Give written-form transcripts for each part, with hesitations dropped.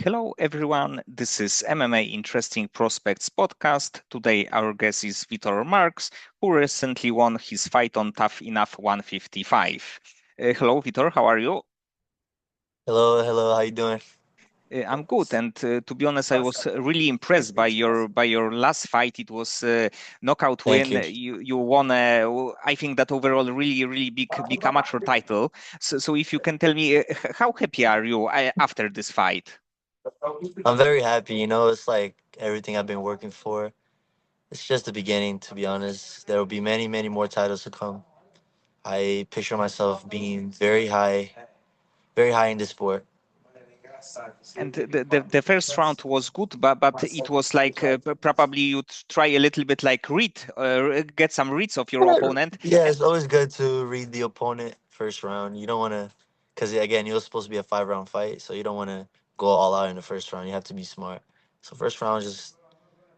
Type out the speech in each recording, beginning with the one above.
Hello, everyone. This is MMA Interesting Prospects podcast. Today, our guest is Vitor Markes, who recently won his fight on Tuff-N-Uff 155. Hello, Vitor. How are you? Hello, how you doing? I'm good, and to be honest, I was really impressed by your last fight. It was a knockout Thank win. you. You won. I think that overall really big amateur title. So if you can tell me, how happy are you after this fight? I'm very happy. It's like everything I've been working for. It's just the beginning, to be honest. There will be many more titles to come. I picture myself being very high in this sport. And the first round was good, but it was like probably you'd try a little bit like get some reads of your opponent. Yeah, it's always good to read the opponent first round. You don't want to, because again, it was supposed to be a 5 round fight, so you don't want to go all out in the first round. You have to be smart. So first round, just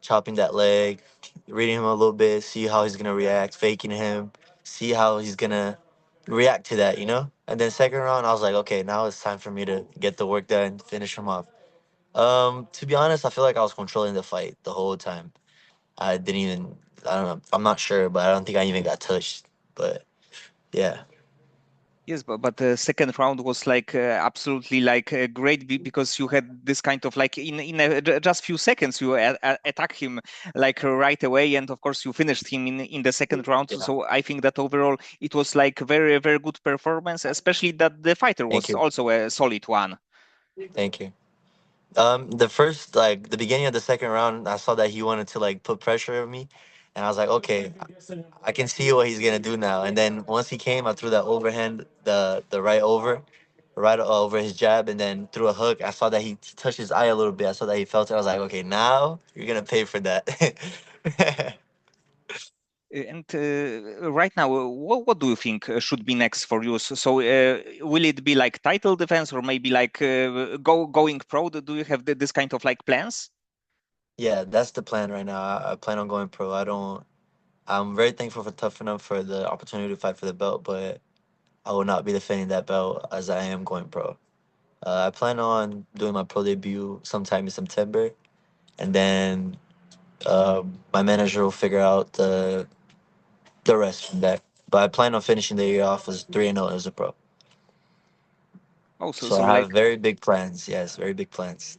chopping that leg, reading him a little bit, see how he's gonna react, faking him, see how he's gonna react to that. And then second round, I was like, okay, now it's time for me to get the work done, finish him off. To be honest, I feel like I was controlling the fight the whole time. I didn't even, I don't know, I'm not sure, but I don't think I even got touched. But yeah, Yes, but the second round was like absolutely like great because you had this kind of like in just few seconds you attack him like right away, and of course you finished him in the second round. yeah. So I think that overall it was like very good performance, especially that the fighter Thank was you, also a solid one. thank you. The first, like the beginning of the second round, I saw that he wanted to like put pressure on me, and I was like, okay, I can see what he's gonna do now. And then once he came, I threw that overhand, the right over his jab, and then threw a hook. I saw that he touched his eye a little bit. I saw that he felt it. I was like, okay, now you're gonna pay for that. And right now, what do you think should be next for you? So, will it be like title defense or maybe like going pro? Do you have this kind of like plans? Yeah, that's the plan right now. I plan on going pro. I'm very thankful for Tough-N-Uff for the opportunity to fight for the belt, but I will not be defending that belt as I am going pro. I plan on doing my pro debut sometime in September, and then my manager will figure out the rest from that. But I plan on finishing the year off as 3-0 as a pro. Oh, So so I have like, very big plans. Yes, very big plans.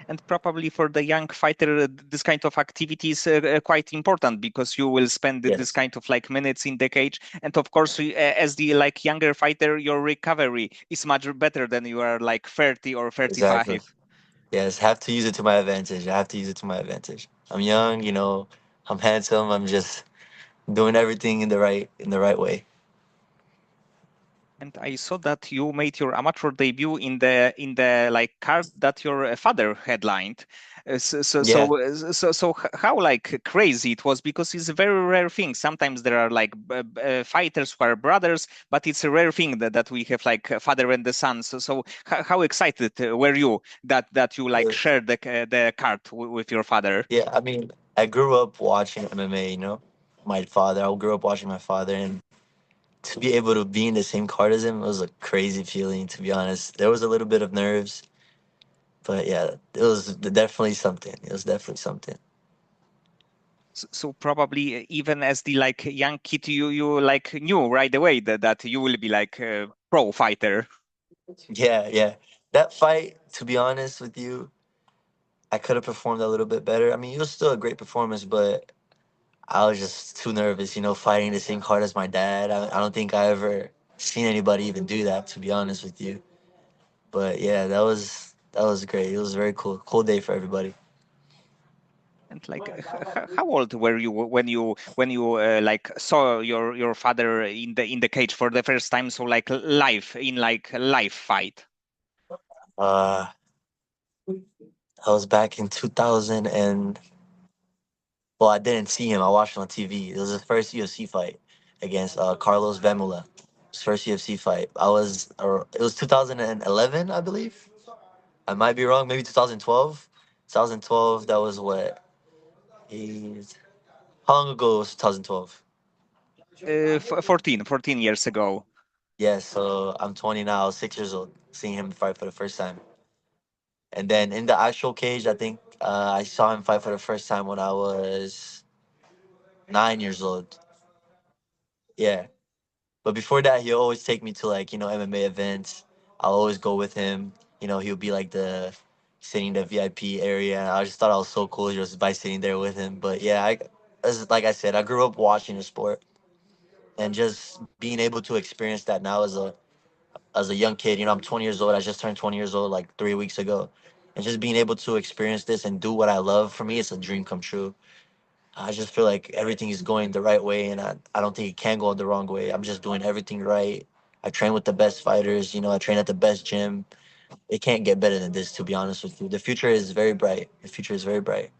and probably for the young fighter, this kind of activity is quite important because you will spend this Yes, kind of like minutes in the cage, and of course, as the like younger fighter, your recovery is much better than you are like 30 or exactly. 35. Yes, have to use it to my advantage. I have to use it to my advantage. I'm young, I'm handsome. I'm just doing everything in the right way. And I saw that you made your amateur debut in the like card that your father headlined. Yeah, How like crazy it was because it's a very rare thing. Sometimes there are like fighters who are brothers, but it's a rare thing that we have like a father and the son. How excited were you that you like shared the card with your father? yeah. I mean, I grew up watching MMA. My father. I grew up watching my father, and to be able to be in the same card as him was a crazy feeling. To be honest, there was a little bit of nerves, but yeah, it was definitely something. It was definitely something. So probably even as the like young kid, you like knew right away that you will be like a pro fighter. Yeah, yeah. That fight, to be honest with you, I could have performed a little bit better. I mean, it was still a great performance, but I was just too nervous, fighting the same card as my dad. I don't think I ever seen anybody even do that, to be honest with you. But yeah, that was great. It was a very cool day for everybody. And like, how old were you when you like saw your father in the cage for the first time? So like live in like a live fight. Uh, I was back in 2000 and well, I didn't see him. I watched him on TV. It was his first UFC fight against Carlos Vemula. His first UFC fight. It was 2011, I believe. I might be wrong. Maybe 2012. 2012. That was what? He's how long ago was 2012? 14 years ago. Yeah. So I'm 20 now. I was 6 years old, seeing him fight for the first time. And then in the actual cage, I think I saw him fight for the first time when I was 9 years old. Yeah. But before that, he'll always take me to like, MMA events. I'll always go with him. He'll be like the sitting in the VIP area. I just thought I was so cool just by sitting there with him. But yeah, like I said, I grew up watching the sport and just being able to experience that now as a young kid. I'm 20 years old. I just turned 20 years old like 3 weeks ago. And just being able to experience this and do what I love, for me, it's a dream come true. I just feel like everything is going the right way, and I don't think it can go the wrong way. I'm just doing everything right. I train with the best fighters. I train at the best gym. It can't get better than this, to be honest with you. The future is very bright. The future is very bright.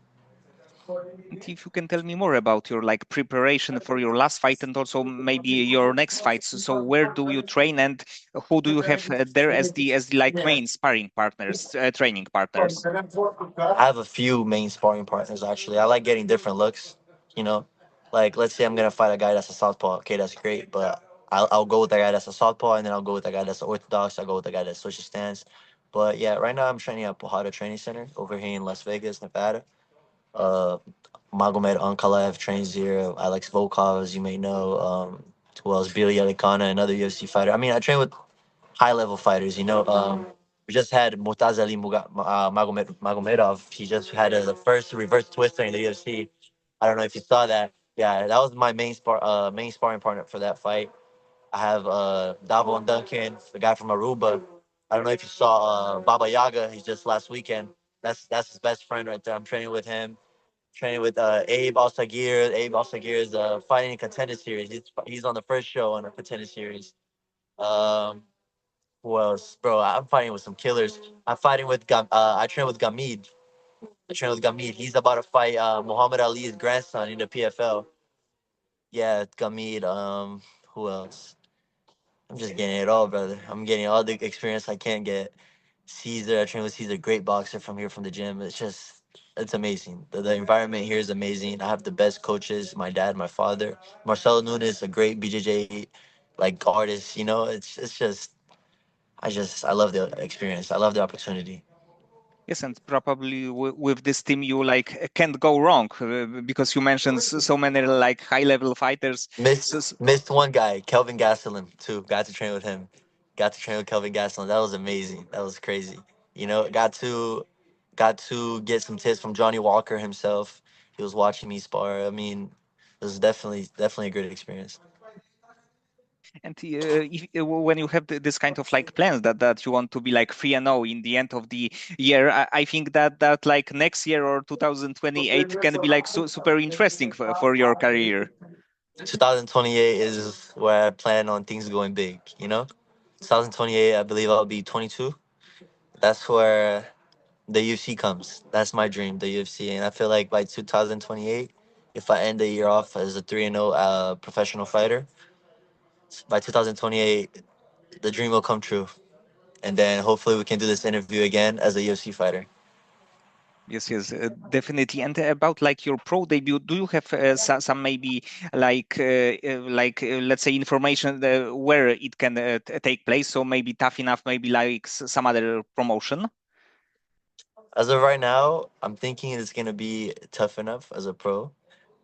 And if you can tell me more about your like preparation for your last fight and also maybe your next fights. So where do you train and who do you have there as the like main sparring partners, training partners? I have a few main sparring partners actually. I like getting different looks. You know, like let's say I'm gonna fight a guy that's a southpaw. Okay, that's great, but I'll go with the guy that's a southpaw, and then I'll go with the guy that's orthodox. I'll go with the guy that switches stance. But yeah, right now I'm training at Porrada Training Center over here in Las Vegas, Nevada. Uh, Magomed Ankalaev trains here. Alex Volkov, as you may know. Who else? Billy Alicana, another UFC fighter. I mean, I train with high level fighters. We just had Murtaz Magomedov. He just had the first reverse twister in the UFC. I don't know if you saw that. Yeah, that was my main sparring partner for that fight. I have Davon Duncan, the guy from Aruba. I don't know if you saw Baba Yaga. He's just last weekend. That's his best friend right there. I'm training with him. Training with Abe Alsagir. Abe Alsagir is fighting in contender series. He's on the first show on the contender series. Um, who else, bro? I'm fighting with some killers. I'm fighting with I train with Gamid. I train with Gamid. He's about to fight Muhammad Ali's grandson in the PFL. Yeah, Gamid. Who else? I'm just getting it all, brother. I'm getting all the experience I can get. Caesar, I train with Caesar, great boxer from here from the gym. It's amazing. The environment here is amazing. I have the best coaches, my dad, my father. Marcelo Nunes, a great BJJ like artist. It's just I love the experience. I love the opportunity. Yes, and probably with this team you like can't go wrong because you mentioned so many like high level fighters. Missed So, missed one guy, Kelvin Gastelum too. Got to train with him. Got to train with Kelvin Gastelum. That was amazing. That was crazy. Got to get some tips from Johnny Walker himself. He was watching me spar. I mean, it was definitely a great experience. and when you have this kind of like plans that you want to be like 3-0 in the end of the year, I think that like next year or 2028 can be like super interesting for your career. 2028 is where I plan on things going big. 2028, I believe I'll be 22. That's where the UFC comes. That's my dream, the UFC. And I feel like by 2028, if I end the year off as a 3-0 professional fighter, by 2028, the dream will come true. And then hopefully we can do this interview again as a UFC fighter. Yes, yes, definitely. And about like your pro debut, do you have some maybe let's say information where it can take place? So maybe Tough Enough, maybe like some other promotion. As of right now, I'm thinking it's going to be tough enough as a pro.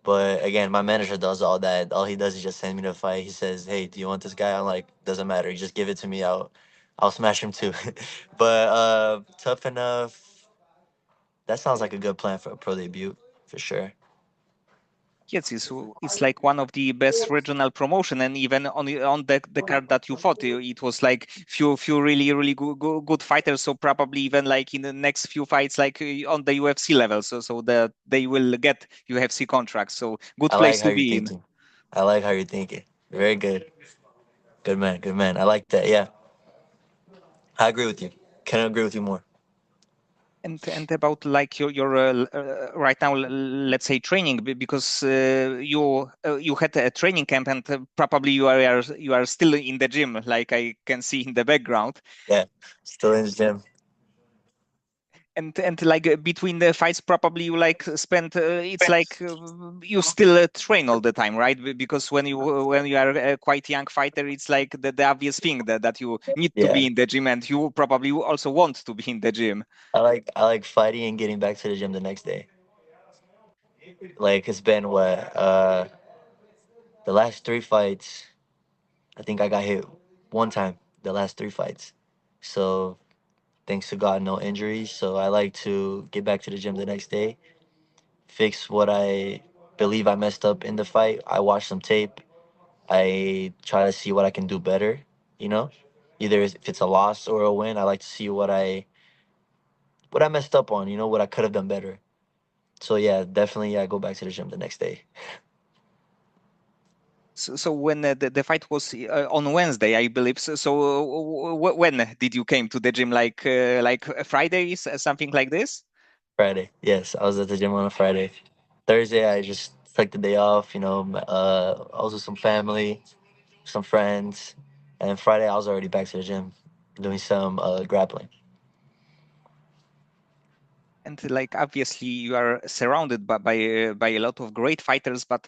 But again, my manager does all that. All he does is just send me to fight. He says, "Hey, do you want this guy?" I'm like, "Doesn't matter. You just give it to me. I'll smash him too." But tough enough. That sounds like a good plan for a pro debut, for sure. Yes, it's like one of the best regional promotion, and even on the card that you fought, it was like few really good fighters. So probably even like in the next few fights, like on the UFC level, so that they will get UFC contracts. So good I like place how to you're be in. thinking. I like how you're thinking. Very good. Good man. Good man. I like that. Yeah, I agree with you. Can't agree with you more. And about like your right now, let's say training, because you had a training camp, and probably you are still in the gym, like I can see in the background. Yeah, still in the gym. And like between the fights, probably you like spend. It's like you still train all the time, right? Because when you are a quite young fighter, it's like the obvious thing that you need to be Yeah, in the gym, and you probably also want to be in the gym. I like fighting and getting back to the gym the next day. Like it's been what the last three fights. I think I got hit one time the last three fights. So thanks to God, no injuries. So I like to get back to the gym the next day, fix what I believe I messed up in the fight. I watch some tape. I try to see what I can do better. You know, either if it's a loss or a win, I like to see what I messed up on. You know, what I could have done better. So yeah, definitely I go back to the gym the next day. So when the fight was on Wednesday, I believe. So when did you came to the gym? Like Fridays, something like this? Friday, yes, I was at the gym on a Friday. Thursday, I just took the day off. You know, I was with some family, some friends, and Friday I was already back to the gym doing some grappling. And like obviously you are surrounded by a lot of great fighters, but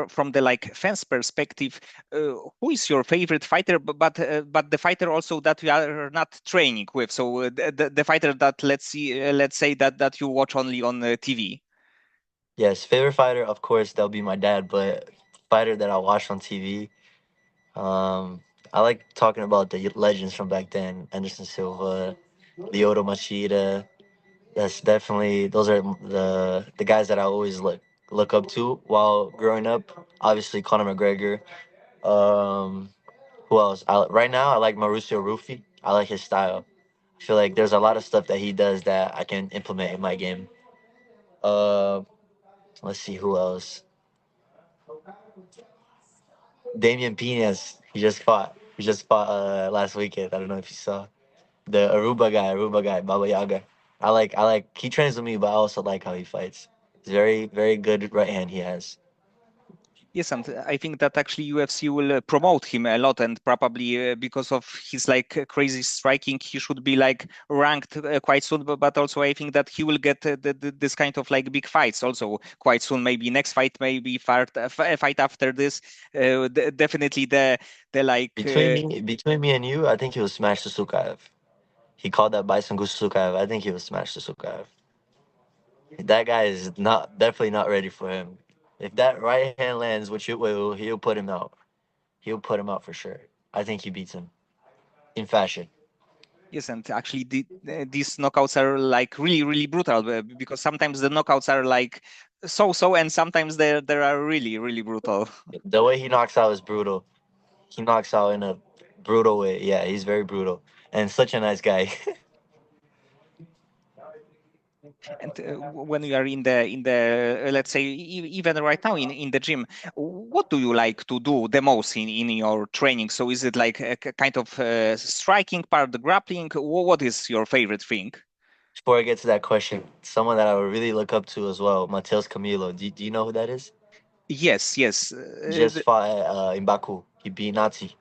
from the like fans perspective, who is your favorite fighter? But the fighter also that you are not training with. So the fighter that let's say that you watch only on TV. Yes, favorite fighter, of course, that'll be my dad. But fighter that I watch on TV, um, I like talking about the legends from back then: Anderson Silva, Lyoto Machida. That's definitely those are the guys that I always look up to while growing up. Obviously, Conor McGregor. Um, who else? Right now, I like Mauricio Rufy. I like his style. I feel like there's a lot of stuff that he does that I can implement in my game. Uh, let's see who else. Damian Pinas. He just fought last weekend. I don't know if you saw the Aruba guy, Baba Yaga. I like. He trains with me, but I also like how he fights. He's very good right hand he has. Yes, and I think that actually UFC will promote him a lot, and probably because of his like crazy striking, he should be like ranked quite soon. But also, I think that he will get this kind of like big fights also quite soon. Maybe next fight, maybe fight after this. Definitely the like. Between me and you, I think he will smash the Sukaev. He called that Bison Goose Sukaev. I think he will smash the Sukaev. That guy is not definitely not ready for him. If that right hand lands, which it will, he'll put him out. He'll put him out for sure. I think he beats him in fashion. Yes, and actually these knockouts are like really brutal because sometimes the knockouts are like so, and sometimes they are really brutal. The way he knocks out is brutal. He knocks out in a brutal way. Yeah, he's very brutal and such a nice guy. And when you are in the let's say even right now in the gym, what do you like to do the most in your training? So is it like a kind of striking part, the grappling? What is your favorite thing? Before I get to that question, someone that I would really look up to as well, Mateus Camilo. Do you know who that is? Yes. He just fought in Baku. He beat Nazi.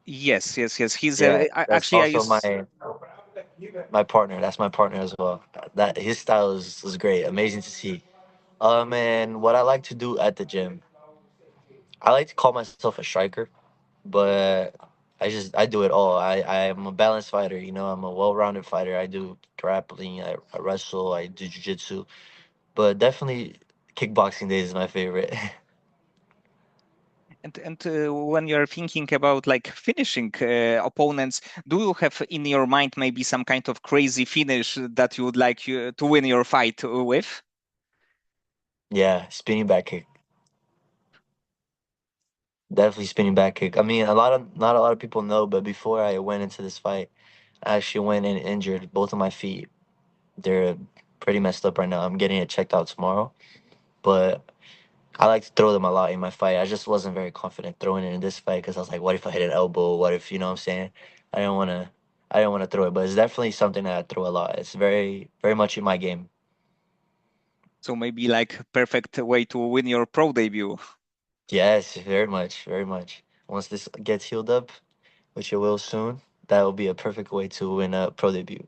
Yes. He's Yeah, that's actually I also used. my partner. That's my partner as well. That his style is great, amazing to see. And what I like to do at the gym, I like to call myself a striker, but I do it all. I am a balanced fighter. You know, I'm a well-rounded fighter. I do grappling, I wrestle, I do jiu-jitsu, but definitely kickboxing days is my favorite. And when you're thinking about like finishing opponents, do you have in your mind maybe some kind of crazy finish that you would like to win your fight with? Yeah, spinning back kick, definitely spinning back kick. I mean, not a lot of people know, but before I went into this fight, I actually went and injured both of my feet. They're pretty messed up right now. I'm getting it checked out tomorrow, but I like to throw them a lot in my fight. I just wasn't very confident throwing it in this fight because I was like, what if I hit an elbow? What if you know what I'm saying? I don't want to. I don't want to throw it, but it's definitely something that I throw a lot. It's very much in my game. So maybe like perfect way to win your pro debut. Yes, very much. Once this gets healed up, which it will soon, that will be a perfect way to win a pro debut.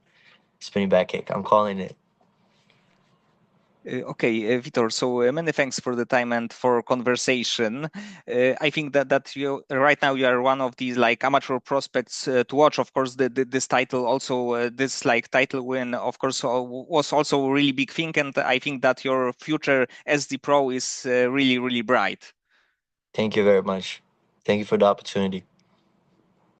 spinning back kick. I'm calling it. Okay, Vitor, so many thanks for the time and for conversation. I think that you right now you are one of these like amateur prospects to watch. Of course, this title also this like title win, of course, was also a really big thing, and I think that your future as the pro is really bright. Thank you very much. Thank you for the opportunity.